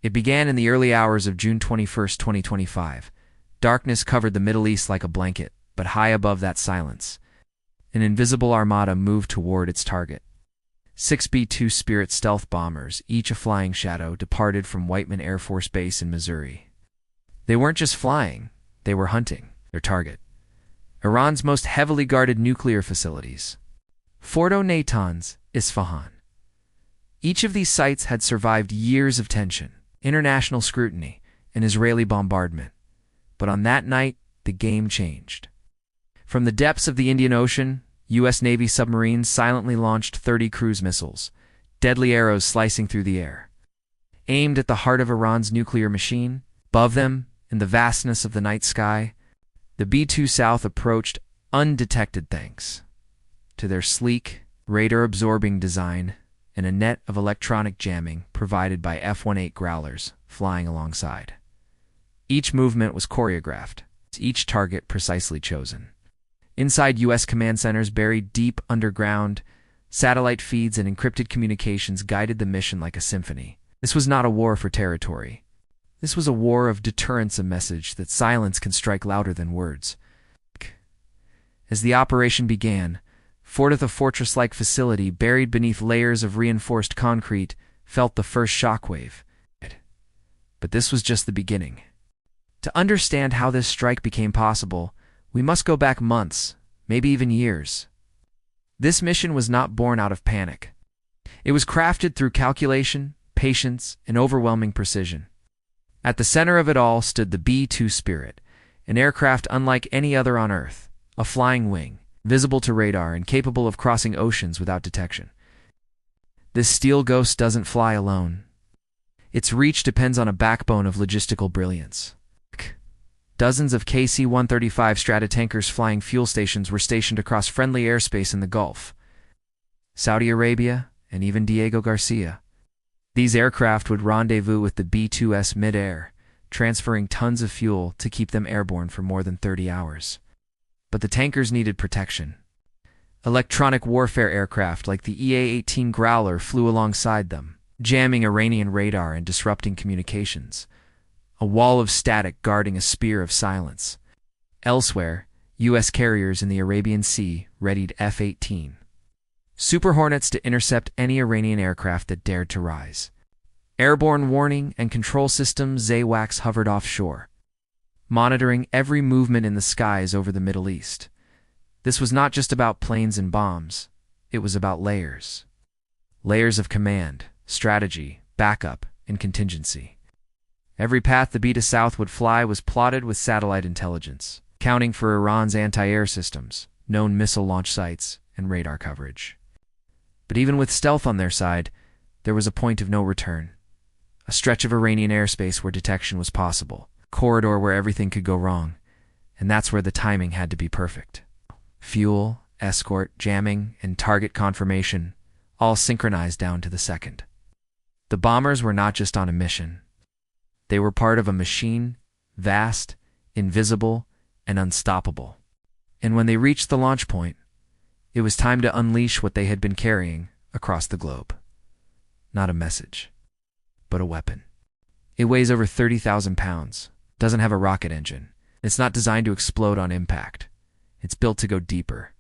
It began in the early hours of June 21, 2025. Darkness covered the Middle East like a blanket, but high above that silence, an invisible armada moved toward its target. 6 B-2 Spirit stealth bombers, each a flying shadow, departed from Whiteman Air Force Base in Missouri. They weren't just flying, they were hunting their target: Iran's most heavily guarded nuclear facilities. Fordow, Natanz, Isfahan. Each of these sites had survived years of tension, international scrutiny, and Israeli bombardment. But on that night, the game changed. From the depths of the Indian Ocean, U.S. Navy submarines silently launched 30 cruise missiles, deadly arrows slicing through the air. Aimed at the heart of Iran's nuclear machine, above them, in the vastness of the night sky, the B-2 South approached undetected thanks to their sleek, radar-absorbing design and a net of electronic jamming provided by F-18 Growlers flying alongside. Each movement was choreographed, each target precisely chosen. Inside U.S. command centers buried deep underground, satellite feeds and encrypted communications guided the mission like a symphony. This was not a war for territory. This was a war of deterrence, a message that silence can strike louder than words. As the operation began, Fordow, a fortress-like facility buried beneath layers of reinforced concrete, felt the first shockwave. But this was just the beginning. To understand how this strike became possible, we must go back months, maybe even years. This mission was not born out of panic. It was crafted through calculation, patience, and overwhelming precision. At the center of it all stood the B-2 Spirit, an aircraft unlike any other on Earth, a flying wing, visible to radar and capable of crossing oceans without detection. This steel ghost doesn't fly alone. Its reach depends on a backbone of logistical brilliance. Dozens of KC-135 Stratotankers flying fuel stations were stationed across friendly airspace in the Gulf, Saudi Arabia, and even Diego Garcia. These aircraft would rendezvous with the B-2S mid-air, transferring tons of fuel to keep them airborne for more than 30 hours. But the tankers needed protection. Electronic warfare aircraft like the EA-18 Growler flew alongside them, jamming Iranian radar and disrupting communications. A wall of static guarding a spear of silence. Elsewhere, U.S. carriers in the Arabian Sea readied F-18 Super Hornets to intercept any Iranian aircraft that dared to rise. Airborne warning and control systems AWACS hovered offshore, monitoring every movement in the skies over the Middle East. This was not just about planes and bombs. It was about layers. Layers of command, strategy, backup, and contingency. Every path the B-2 South would fly was plotted with satellite intelligence, accounting for Iran's anti-air systems, known missile launch sites, and radar coverage. But even with stealth on their side, there was a point of no return. A stretch of Iranian airspace where detection was possible, a corridor where everything could go wrong, and that's where the timing had to be perfect. Fuel, escort, jamming, and target confirmation, all synchronized down to the second. The bombers were not just on a mission. They were part of a machine, vast, invisible, and unstoppable. And when they reached the launch point, it was time to unleash what they had been carrying across the globe. Not a message, but a weapon. It weighs over 30,000 pounds, doesn't have a rocket engine. It's not designed to explode on impact. It's built to go deeper.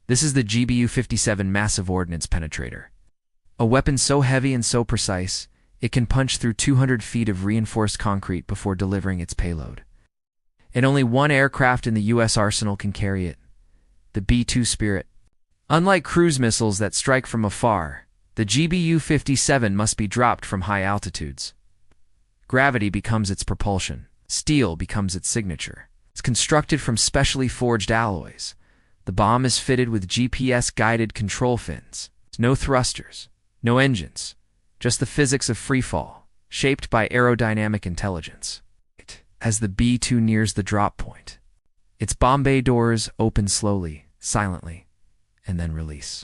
This is the GBU-57 Massive Ordnance Penetrator. A weapon so heavy and so precise, it can punch through 200 feet of reinforced concrete before delivering its payload. And only one aircraft in the U.S. arsenal can carry it, the B-2 Spirit. Unlike cruise missiles that strike from afar, the GBU-57 must be dropped from high altitudes. Gravity becomes its propulsion. Steel becomes its signature. It's constructed from specially forged alloys. The bomb is fitted with GPS-guided control fins. No thrusters, no engines. Just the physics of freefall, shaped by aerodynamic intelligence. As the B-2 nears the drop point, its bomb bay doors open slowly, silently, and then release.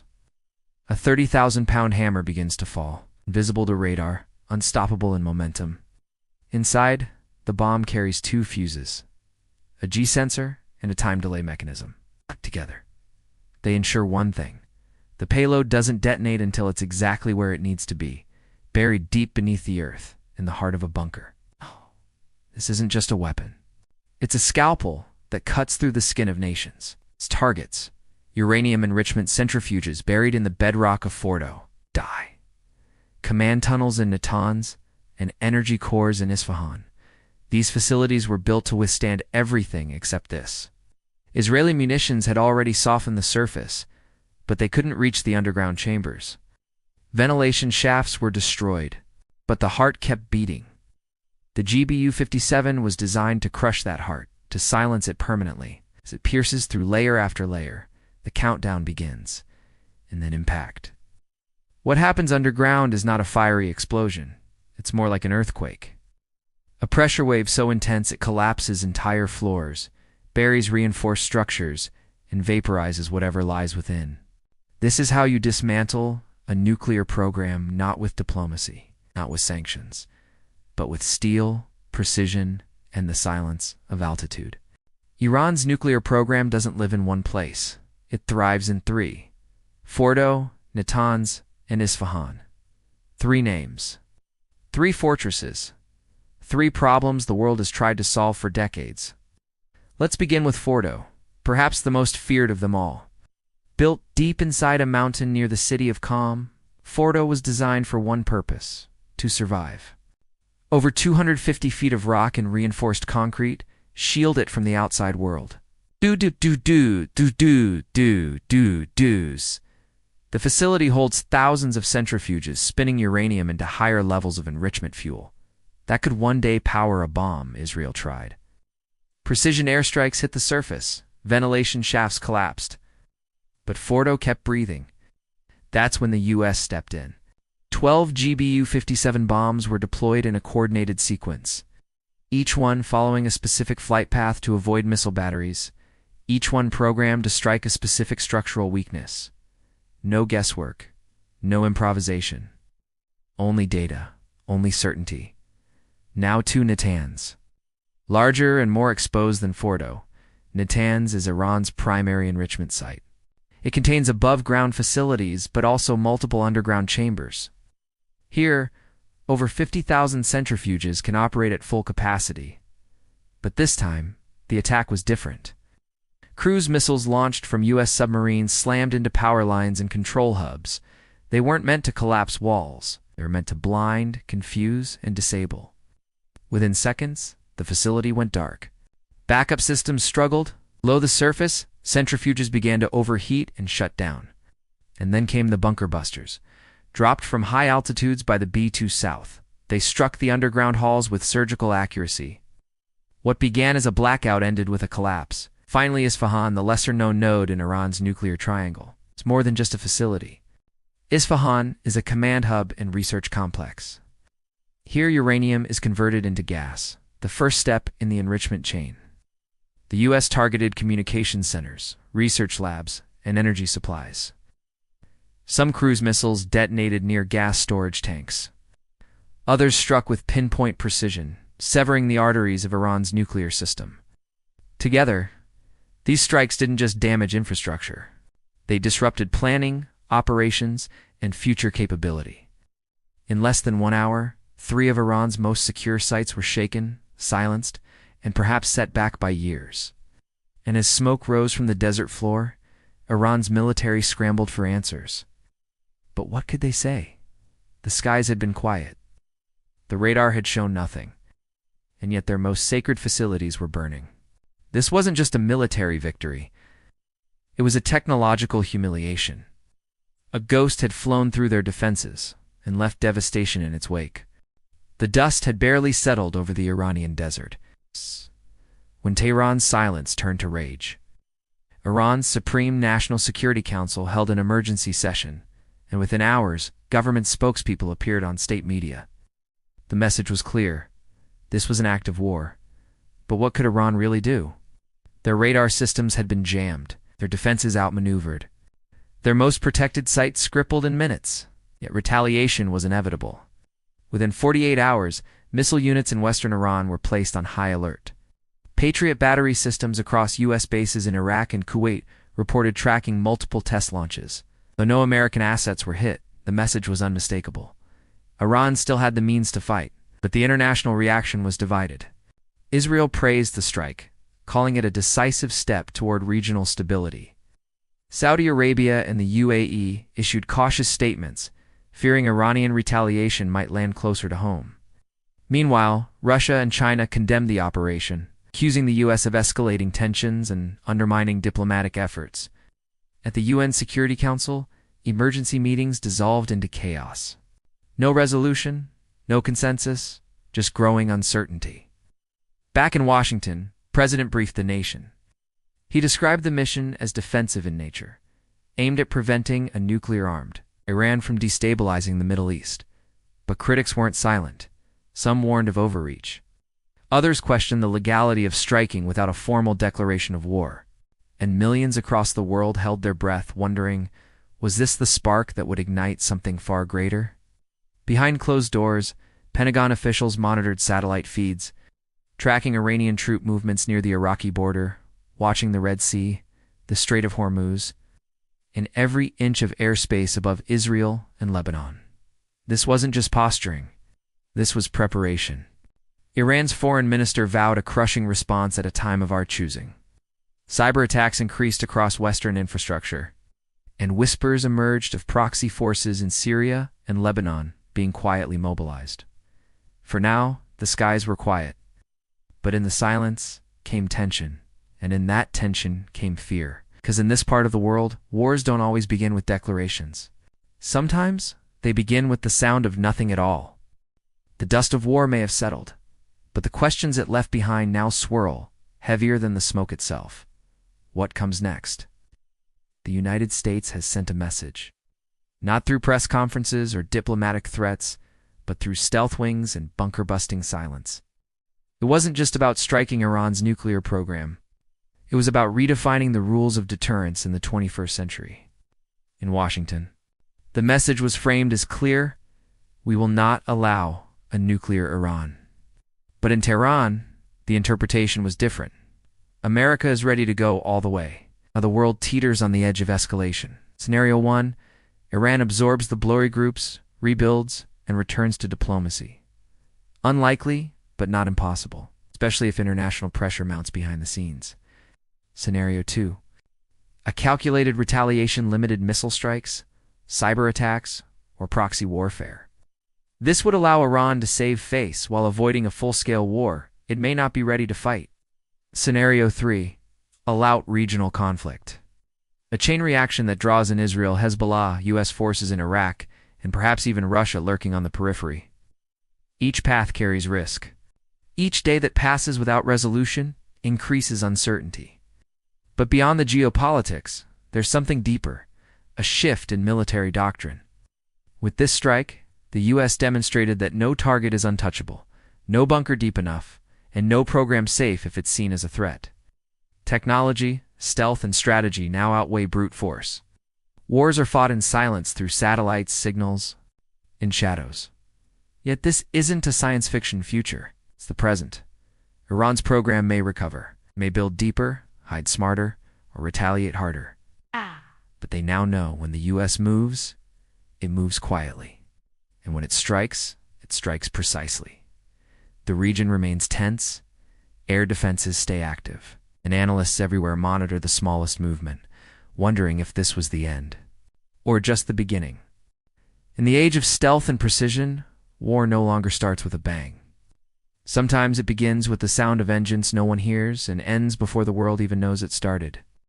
A 30,000-pound hammer begins to fall, invisible to radar, unstoppable in momentum. Inside, the bomb carries 2 fuses, a G-sensor and a time delay mechanism. Together, they ensure one thing: the payload doesn't detonate until it's exactly where it needs to be, buried deep beneath the earth, in the heart of a bunker. This isn't just a weapon. It's a scalpel that cuts through the skin of nations. Its targets, uranium enrichment centrifuges buried in the bedrock of Fordow, die. Command tunnels in Natanz and energy cores in Isfahan. These facilities were built to withstand everything except this. Israeli munitions had already softened the surface, but they couldn't reach the underground chambers. Ventilation shafts were destroyed, but the heart kept beating. The GBU-57 was designed to crush that heart, to silence it permanently. As it pierces through layer after layer, the countdown begins, and then impact. What happens underground is not a fiery explosion. It's more like an earthquake. A pressure wave so intense it collapses entire floors, buries reinforced structures, and vaporizes whatever lies within. This is how you dismantle a nuclear program, not with diplomacy, not with sanctions, but with steel, precision, and the silence of altitude. Iran's nuclear program doesn't live in one place. It thrives in three: Fordow, Natanz, and Isfahan. Three names. Three fortresses. Three problems the world has tried to solve for decades. Let's begin with Fordow, perhaps the most feared of them all. Built deep inside a mountain near the city of Qom, Fordow was designed for one purpose: to survive. Over 250 feet of rock and reinforced concrete shield it from the outside world. The facility holds thousands of centrifuges spinning uranium into higher levels of enrichment fuel. That could one day power a bomb, Israel tried. Precision airstrikes hit the surface. Ventilation shafts collapsed. But Fordow kept breathing. That's when the U.S. stepped in. 12 GBU-57 bombs were deployed in a coordinated sequence, each one following a specific flight path to avoid missile batteries, each one programmed to strike a specific structural weakness. No guesswork, no improvisation. Only data, only certainty. Now to Natanz. Larger and more exposed than Fordow, Natanz is Iran's primary enrichment site. It contains above-ground facilities, but also multiple underground chambers. Here, over 50,000 centrifuges can operate at full capacity. But this time, the attack was different. Cruise missiles launched from U.S. submarines slammed into power lines and control hubs. They weren't meant to collapse walls. They were meant to blind, confuse, and disable. Within seconds, the facility went dark. Backup systems struggled. Below the surface, centrifuges began to overheat and shut down. And then came the bunker busters. Dropped from high altitudes by the B-2 South, they struck the underground halls with surgical accuracy. What began as a blackout ended with a collapse. Finally, Isfahan, the lesser-known node in Iran's nuclear triangle. It's more than just a facility. Isfahan is a command hub and research complex. Here, uranium is converted into gas, the first step in the enrichment chain. The U.S. targeted communications centers, research labs, and energy supplies. Some cruise missiles detonated near gas storage tanks. Others struck with pinpoint precision, severing the arteries of Iran's nuclear system. Together, these strikes didn't just damage infrastructure. They disrupted planning, operations, and future capability. In less than 1 hour, 3 of Iran's most secure sites were shaken, silenced, and perhaps set back by years. And as smoke rose from the desert floor, Iran's military scrambled for answers. But what could they say? The skies had been quiet. The radar had shown nothing. And yet their most sacred facilities were burning. This wasn't just a military victory. It was a technological humiliation. A ghost had flown through their defenses and left devastation in its wake. The dust had barely settled over the Iranian desert when Tehran's silence turned to rage. Iran's Supreme National Security Council held an emergency session, and within hours, government spokespeople appeared on state media. The message was clear. This was an act of war. But what could Iran really do? Their radar systems had been jammed, their defenses outmaneuvered. Their most protected sites crippled in minutes, yet retaliation was inevitable. Within 48 hours, missile units in western Iran were placed on high alert. Patriot battery systems across U.S. bases in Iraq and Kuwait reported tracking multiple test launches. Though no American assets were hit, the message was unmistakable. Iran still had the means to fight. But the international reaction was divided. Israel praised the strike, calling it a decisive step toward regional stability. Saudi Arabia and the UAE issued cautious statements, fearing Iranian retaliation might land closer to home. Meanwhile, Russia and China condemned the operation, accusing the U.S. of escalating tensions and undermining diplomatic efforts. At the UN Security Council, emergency meetings dissolved into chaos. No resolution, no consensus, just growing uncertainty. Back in Washington, President briefed the nation. He described the mission as defensive in nature, aimed at preventing a nuclear-armed Iran from destabilizing the Middle East. But critics weren't silent. Some warned of overreach. Others questioned the legality of striking without a formal declaration of war. And millions across the world held their breath, wondering, was this the spark that would ignite something far greater? Behind closed doors, Pentagon officials monitored satellite feeds, tracking Iranian troop movements near the Iraqi border, watching the Red Sea, the Strait of Hormuz, and every inch of airspace above Israel and Lebanon. This wasn't just posturing. This was preparation. Iran's foreign minister vowed a crushing response at a time of our choosing. Cyber attacks increased across Western infrastructure, and whispers emerged of proxy forces in Syria and Lebanon being quietly mobilized. For now, the skies were quiet. But in the silence came tension, and in that tension came fear. Because in this part of the world, wars don't always begin with declarations. Sometimes they begin with the sound of nothing at all. The dust of war may have settled, but the questions it left behind now swirl, heavier than the smoke itself. What comes next? The United States has sent a message. Not through press conferences or diplomatic threats, but through stealth wings and bunker-busting silence. It wasn't just about striking Iran's nuclear program. It was about redefining the rules of deterrence in the 21st century. In Washington, the message was framed as clear: we will not allow a nuclear Iran. But in Tehran, the interpretation was different. America is ready to go all the way. Now the world teeters on the edge of escalation. Scenario 1, Iran absorbs the blurry groups, rebuilds, and returns to diplomacy. Unlikely, but not impossible, especially if international pressure mounts behind the scenes. Scenario 2, a calculated retaliation, limited missile strikes, cyber attacks, or proxy warfare. This would allow Iran to save face while avoiding a full-scale war it may not be ready to fight. Scenario 3, all-out regional conflict. A chain reaction that draws in Israel, Hezbollah, U.S. forces in Iraq, and perhaps even Russia lurking on the periphery. Each path carries risk. Each day that passes without resolution increases uncertainty. But beyond the geopolitics, there's something deeper, a shift in military doctrine. With this strike, the U.S. demonstrated that no target is untouchable, no bunker deep enough, and no program safe if it's seen as a threat. Technology, stealth, and strategy now outweigh brute force. Wars are fought in silence through satellites, signals, in shadows. Yet this isn't a science fiction future. It's the present. Iran's program may recover, may build deeper, hide smarter, or retaliate harder. But they now know when the U.S. moves, it moves quietly. And when it strikes precisely. The region remains tense, air defenses stay active, and analysts everywhere monitor the smallest movement, wondering if this was the end, or just the beginning. In the age of stealth and precision, war no longer starts with a bang. Sometimes it begins with the sound of engines no one hears and ends before the world even knows it started.